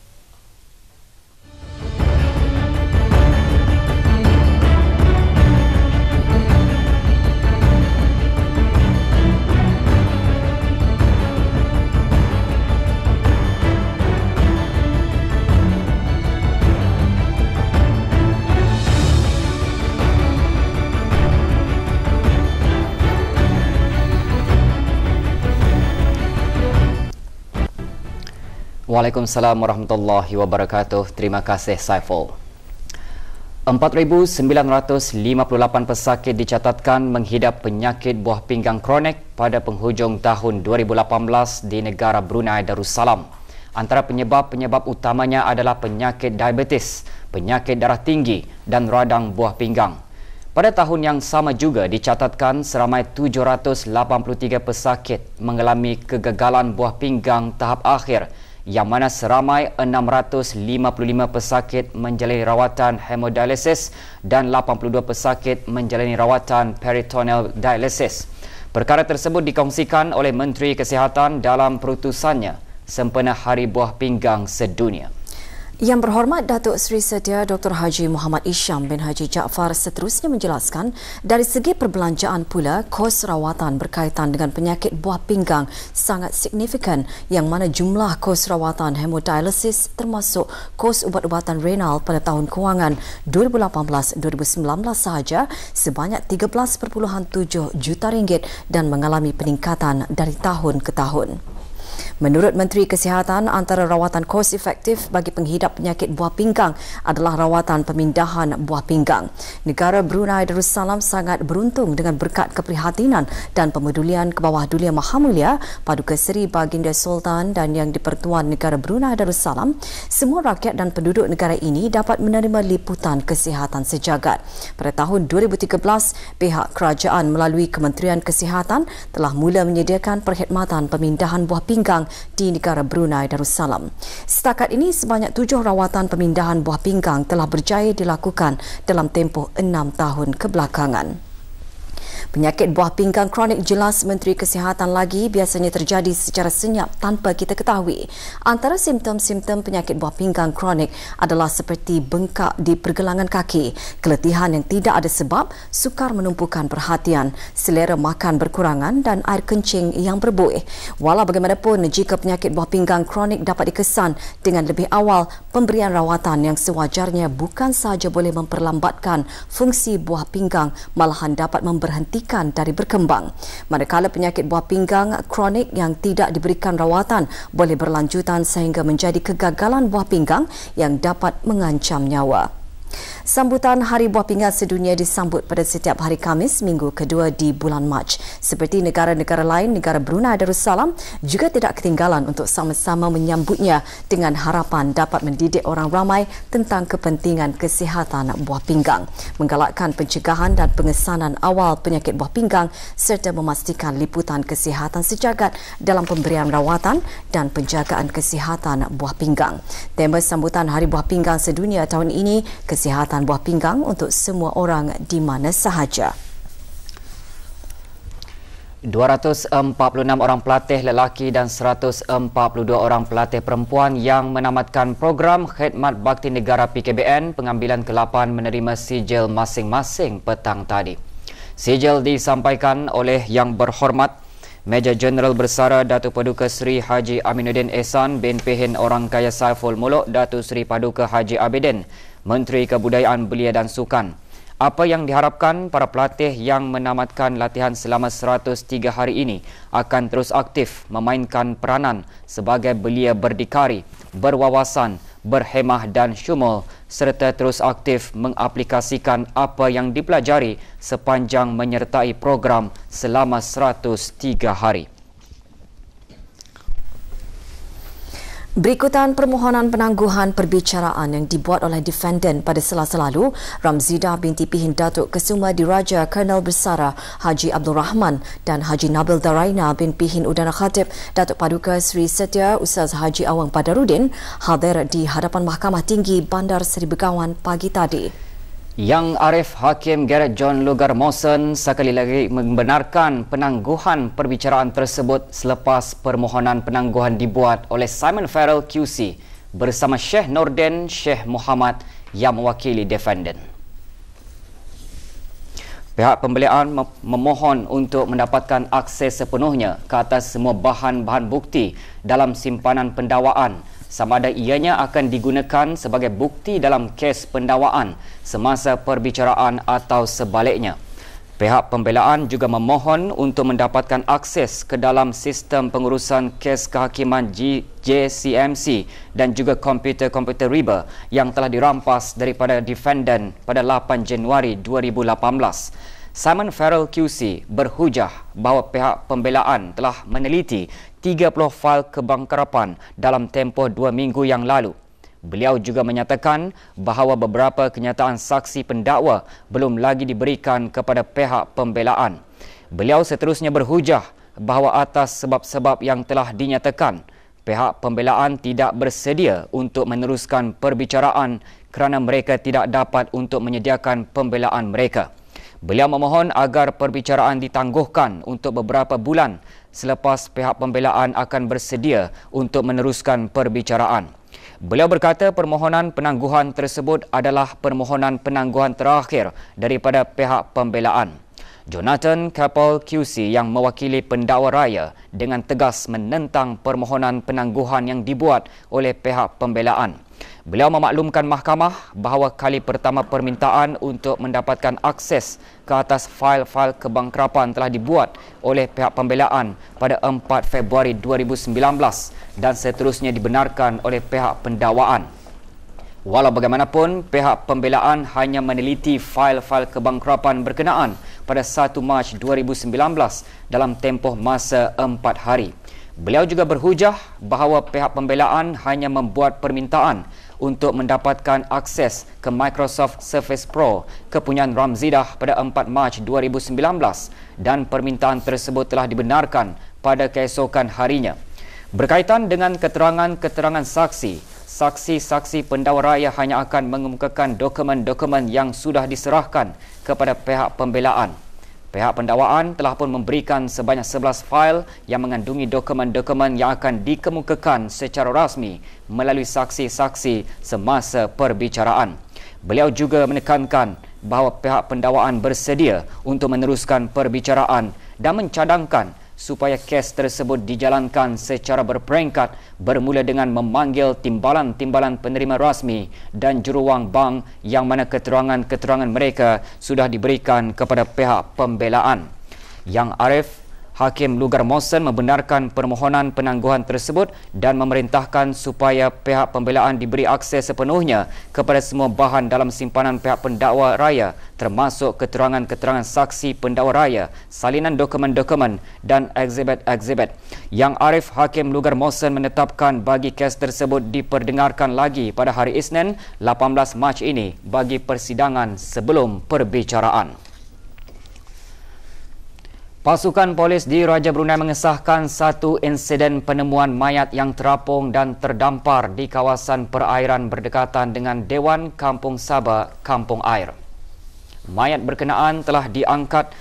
Waalaikumsalam warahmatullahi wabarakatuh. Terima kasih Saiful. 4,958 pesakit dicatatkan menghidap penyakit buah pinggang kronik pada penghujung tahun 2018 di negara Brunei Darussalam. Antara penyebab-penyebab utamanya adalah penyakit diabetes, penyakit darah tinggi dan radang buah pinggang. Pada tahun yang sama juga dicatatkan seramai 783 pesakit mengalami kegagalan buah pinggang tahap akhir, yang mana seramai 655 pesakit menjalani rawatan hemodialisis dan 82 pesakit menjalani rawatan peritoneal dialisis. Perkara tersebut dikongsikan oleh Menteri Kesihatan dalam perutusannya sempena Hari Buah Pinggang Sedunia. Yang berhormat Datuk Seri Setia Dr. Haji Muhammad Isham bin Haji Jaafar seterusnya menjelaskan dari segi perbelanjaan pula kos rawatan berkaitan dengan penyakit buah pinggang sangat signifikan yang mana jumlah kos rawatan hemodialisis termasuk kos ubat-ubatan renal pada tahun kewangan 2018-2019 sahaja sebanyak 13.7 juta ringgit dan mengalami peningkatan dari tahun ke tahun. Menurut Menteri Kesihatan, antara rawatan kos efektif bagi penghidap penyakit buah pinggang adalah rawatan pemindahan buah pinggang. Negara Brunei Darussalam sangat beruntung dengan berkat keprihatinan dan pemedulian ke bawah Dulia Mahamulia Paduka Seri Baginda Sultan dan Yang di-Pertuan Negara Brunei Darussalam, semua rakyat dan penduduk negara ini dapat menerima liputan kesihatan sejagat. Pada tahun 2013, pihak kerajaan melalui Kementerian Kesihatan telah mula menyediakan perkhidmatan pemindahan buah pinggang di negara Brunei Darussalam. Setakat ini, sebanyak 7 rawatan pemindahan buah pinggang telah berjaya dilakukan dalam tempoh 6 tahun kebelakangan. Penyakit buah pinggang kronik jelas Menteri Kesihatan lagi biasanya terjadi secara senyap tanpa kita ketahui. Antara simptom-simptom penyakit buah pinggang kronik adalah seperti bengkak di pergelangan kaki, keletihan yang tidak ada sebab, sukar menumpukan perhatian, selera makan berkurangan dan air kencing yang berbuih. Walau bagaimanapun, jika penyakit buah pinggang kronik dapat dikesan dengan lebih awal, pemberian rawatan yang sewajarnya bukan sahaja boleh memperlambatkan fungsi buah pinggang, malahan dapat memberhentikan dari berkembang. Manakala penyakit buah pinggang kronik yang tidak diberikan rawatan boleh berlanjutan sehingga menjadi kegagalan buah pinggang yang dapat mengancam nyawa. Sambutan Hari Buah Pinggang Sedunia disambut pada setiap hari Khamis minggu kedua di bulan Mac. Seperti negara-negara lain, negara Brunei Darussalam juga tidak ketinggalan untuk sama-sama menyambutnya dengan harapan dapat mendidik orang ramai tentang kepentingan kesihatan buah pinggang, menggalakkan pencegahan dan pengesanan awal penyakit buah pinggang serta memastikan liputan kesihatan sejagat dalam pemberian rawatan dan penjagaan kesihatan buah pinggang. Tema sambutan Hari Buah Pinggang Sedunia tahun ini, kesihatan buah pinggang untuk semua orang di mana sahaja. 246 orang pelatih lelaki dan 142 orang pelatih perempuan yang menamatkan program Khidmat Bakti Negara PKBN pengambilan ke-8 menerima sijil masing-masing petang tadi. Sijil disampaikan oleh Yang Berhormat Major Jeneral Bersara Datuk Paduka Seri Haji Aminuddin Ehsan bin Pehin Orang Kaya Saiful Muluk Datuk Seri Paduka Haji Abidin, Menteri Kebudayaan Belia dan Sukan. Apa yang diharapkan para pelatih yang menamatkan latihan selama 103 hari ini akan terus aktif memainkan peranan sebagai belia berdikari, berwawasan, berhemah dan syumul serta terus aktif mengaplikasikan apa yang dipelajari sepanjang menyertai program selama 103 hari. Berikutan permohonan penangguhan perbicaraan yang dibuat oleh defendant pada Selasa lalu, Ramzidah binti Pihin Datuk Kesuma Diraja Kolonel Bersara Haji Abdul Rahman dan Haji Nabil Daraina bin Pihin Udana Khatib Datuk Paduka Seri Setia Ustaz Haji Awang Badarudin hadir di hadapan Mahkamah Tinggi Bandar Seri Begawan pagi tadi. Yang Arif Hakim Garrett John Lugar Mawson sekali lagi membenarkan penangguhan perbicaraan tersebut selepas permohonan penangguhan dibuat oleh Simon Farrell QC bersama Sheikh Nordin Sheikh Muhammad yang mewakili defendant. Pihak pembelian memohon untuk mendapatkan akses sepenuhnya ke atas semua bahan-bahan bukti dalam simpanan pendakwaan sama ada ianya akan digunakan sebagai bukti dalam kes pendakwaan semasa perbicaraan atau sebaliknya. Pihak pembelaan juga memohon untuk mendapatkan akses ke dalam sistem pengurusan kes kehakiman JCMC dan juga komputer-komputer riba yang telah dirampas daripada defendant pada 8 Januari 2018. Simon Farrell QC berhujah bahawa pihak pembelaan telah meneliti 30 fail kebangkarapan dalam tempoh 2 minggu yang lalu. Beliau juga menyatakan bahawa beberapa kenyataan saksi pendakwa belum lagi diberikan kepada pihak pembelaan. Beliau seterusnya berhujah bahawa atas sebab-sebab yang telah dinyatakan, pihak pembelaan tidak bersedia untuk meneruskan perbicaraan kerana mereka tidak dapat untuk menyediakan pembelaan mereka. Beliau memohon agar perbicaraan ditangguhkan untuk beberapa bulan selepas pihak pembelaan akan bersedia untuk meneruskan perbicaraan. Beliau berkata permohonan penangguhan tersebut adalah permohonan penangguhan terakhir daripada pihak pembelaan. Jonathan Capel QC yang mewakili pendakwa raya dengan tegas menentang permohonan penangguhan yang dibuat oleh pihak pembelaan. Beliau memaklumkan mahkamah bahawa kali pertama permintaan untuk mendapatkan akses ke atas fail-fail kebangkrapan telah dibuat oleh pihak pembelaan pada 4 Februari 2019 dan seterusnya dibenarkan oleh pihak pendakwaan. Walau bagaimanapun, pihak pembelaan hanya meneliti fail-fail kebangkrapan berkenaan pada 1 Mac 2019 dalam tempoh masa 4 hari. Beliau juga berhujah bahawa pihak pembelaan hanya membuat permintaan untuk mendapatkan akses ke Microsoft Surface Pro kepunyaan Ramzidah pada 4 Mac 2019 dan permintaan tersebut telah dibenarkan pada keesokan harinya. Berkaitan dengan keterangan-keterangan saksi pendakwa raya hanya akan mengemukakan dokumen-dokumen yang sudah diserahkan kepada pihak pembelaan. Pihak pendakwaan telah pun memberikan sebanyak 11 fail yang mengandungi dokumen-dokumen yang akan dikemukakan secara rasmi melalui saksi-saksi semasa perbicaraan. Beliau juga menekankan bahawa pihak pendakwaan bersedia untuk meneruskan perbicaraan dan mencadangkan supaya kes tersebut dijalankan secara berperingkat bermula dengan memanggil timbalan-timbalan penerima rasmi dan juruwang bank yang mana keterangan-keterangan mereka sudah diberikan kepada pihak pembelaan. Yang Arif Hakim Lugar Mosen membenarkan permohonan penangguhan tersebut dan memerintahkan supaya pihak pembelaan diberi akses sepenuhnya kepada semua bahan dalam simpanan pihak pendakwa raya termasuk keterangan-keterangan saksi pendakwa raya, salinan dokumen-dokumen dan eksibit-eksibit. Yang Arif Hakim Lugar Mosen menetapkan bagi kes tersebut diperdengarkan lagi pada hari Isnin 18 Mac ini bagi persidangan sebelum perbicaraan. Pasukan polis di Raja Brunei mengesahkan satu insiden penemuan mayat yang terapung dan terdampar di kawasan perairan berdekatan dengan Dewan Kampung Sabah, Kampung Air. Mayat berkenaan telah diangkat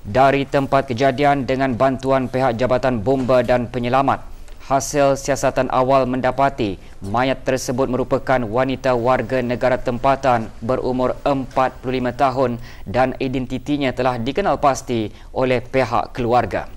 dari tempat kejadian dengan bantuan pihak Jabatan Bomba dan Penyelamat. Hasil siasatan awal mendapati mayat tersebut merupakan wanita warga negara tempatan berumur 45 tahun dan identitinya telah dikenal pasti oleh pihak keluarga.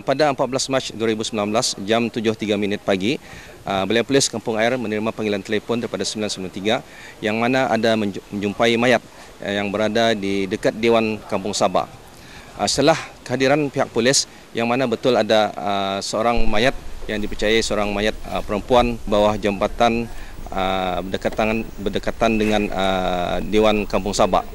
Pada 14 Mac 2019 jam 7.03 pagi, Balai Polis Kampung Air menerima panggilan telefon daripada 993 yang mana ada menjumpai mayat yang berada di dekat Dewan Kampung Sabah. Setelah kehadiran pihak polis yang mana betul ada seorang mayat yang dipercayai seorang mayat perempuan bawah jambatan berdekatan dengan Dewan Kampung Sabah.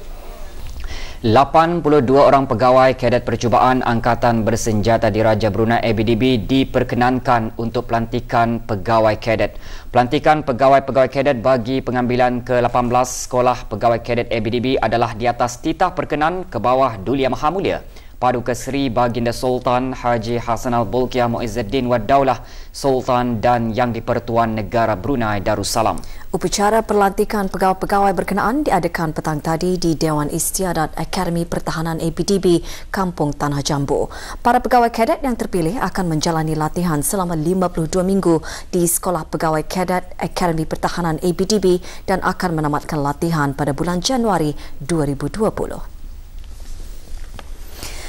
82 orang pegawai kadet percubaan Angkatan Bersenjata di Raja Brunei ABDB diperkenankan untuk pelantikan pegawai kadet. Pelantikan pegawai-pegawai kadet bagi pengambilan ke-18 Sekolah Pegawai Kadet ABDB adalah di atas titah perkenan ke bawah Duli Yang Maha Mulia Paduka Seri Baginda Sultan Haji Hassan Al-Bolkiah Muizzuddin Wad Daulah Sultan dan Yang di-Pertuan Negara Brunei Darussalam. Upacara pelantikan pegawai-pegawai berkenaan diadakan petang tadi di Dewan Istiadat Akademi Pertahanan ABDB Kampung Tanah Jambu. Para pegawai kadet yang terpilih akan menjalani latihan selama 52 minggu di Sekolah Pegawai Kadet Akademi Pertahanan ABDB dan akan menamatkan latihan pada bulan Januari 2020.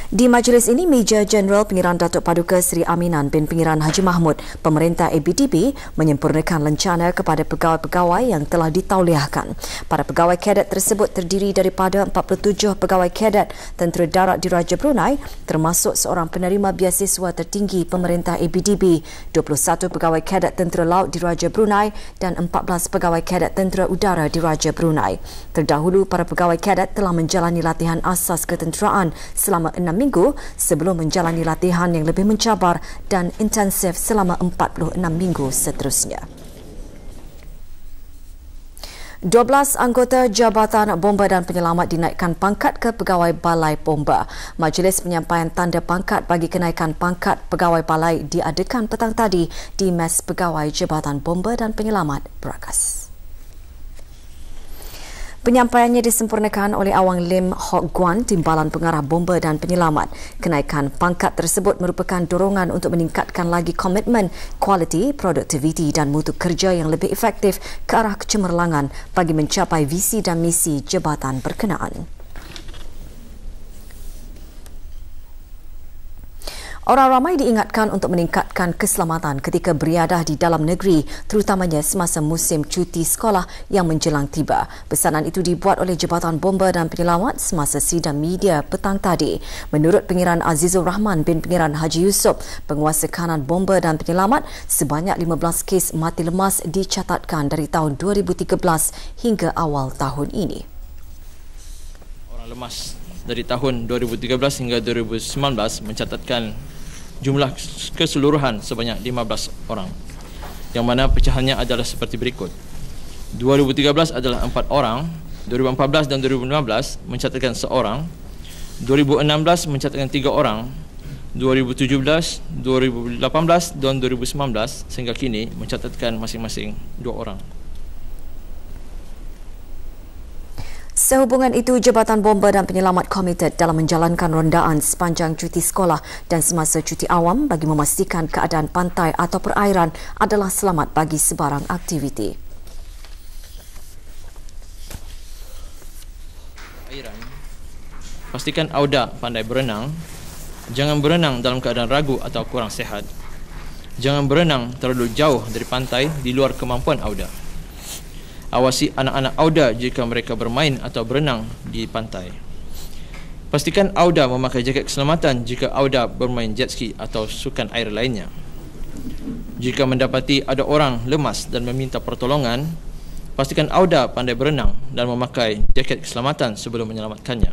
Di majlis ini, Major Jeneral Pengiran Datuk Paduka Seri Aminan bin Pengiran Haji Mahmud, pemerintah ABDB menyempurnakan lencana kepada pegawai-pegawai yang telah ditauliahkan. Para pegawai kadet tersebut terdiri daripada 47 pegawai kadet Tentera Darat di Raja Brunei, termasuk seorang penerima biasiswa tertinggi pemerintah ABDB, 21 pegawai kadet Tentera Laut di Raja Brunei dan 14 pegawai kadet Tentera Udara di Raja Brunei. Terdahulu, para pegawai kadet telah menjalani latihan asas ketenteraan selama 6 minggu sebelum menjalani latihan yang lebih mencabar dan intensif selama 46 minggu seterusnya. 12 anggota Jabatan Bomba dan Penyelamat dinaikkan pangkat ke Pegawai Balai Bomba. Majlis penyampaian tanda pangkat bagi kenaikan pangkat Pegawai Balai diadakan petang tadi di Mes Pegawai Jabatan Bomba dan Penyelamat Berakas. Penyampaiannya disempurnakan oleh Awang Lim Hock Guan, Timbalan Pengarah Bomba dan Penyelamat. Kenaikan pangkat tersebut merupakan dorongan untuk meningkatkan lagi komitmen, kualiti, produktiviti dan mutu kerja yang lebih efektif ke arah kecemerlangan bagi mencapai visi dan misi jabatan berkenaan. Orang ramai diingatkan untuk meningkatkan keselamatan ketika beriadah di dalam negeri, terutamanya semasa musim cuti sekolah yang menjelang tiba. Pesanan itu dibuat oleh Jabatan Bomba dan Penyelamat semasa sidang media petang tadi. Menurut Pengiran Azizur Rahman bin Pengiran Haji Yusof, penguasa kanan Bomba dan Penyelamat, sebanyak 15 kes mati lemas dicatatkan dari tahun 2013 hingga awal tahun ini. Orang lemas dari tahun 2013 hingga 2019 mencatatkan jumlah keseluruhan sebanyak 15 orang, yang mana pecahannya adalah seperti berikut. 2013 adalah 4 orang, 2014 dan 2015 mencatatkan seorang, 2016 mencatatkan 3 orang, 2017, 2018 dan 2019 sehingga kini mencatatkan masing-masing 2 orang. Sehubungan itu, Jabatan Bomba dan Penyelamat komited dalam menjalankan rondaan sepanjang cuti sekolah dan semasa cuti awam bagi memastikan keadaan pantai atau perairan adalah selamat bagi sebarang aktiviti. Pastikan Auda pandai berenang. Jangan berenang dalam keadaan ragu atau kurang sihat. Jangan berenang terlalu jauh dari pantai di luar kemampuan Auda. Awasi anak-anak Auda jika mereka bermain atau berenang di pantai. Pastikan Auda memakai jaket keselamatan jika Auda bermain jet ski atau sukan air lainnya. Jika mendapati ada orang lemas dan meminta pertolongan, pastikan Auda pandai berenang dan memakai jaket keselamatan sebelum menyelamatkannya.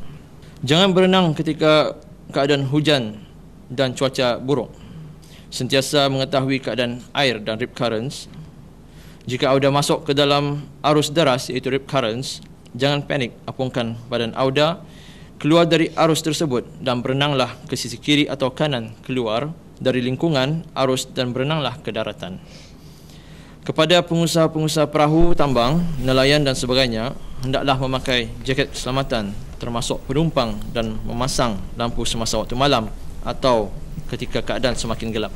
Jangan berenang ketika keadaan hujan dan cuaca buruk. Sentiasa mengetahui keadaan air dan rip currents. Jika Auda masuk ke dalam arus deras iaitu rip currents, jangan panik, apungkan badan Auda, keluar dari arus tersebut dan berenanglah ke sisi kiri atau kanan keluar dari lingkungan arus dan berenanglah ke daratan. Kepada pengusaha-pengusaha perahu tambang, nelayan dan sebagainya, hendaklah memakai jaket keselamatan termasuk penumpang dan memasang lampu semasa waktu malam atau ketika keadaan semakin gelap.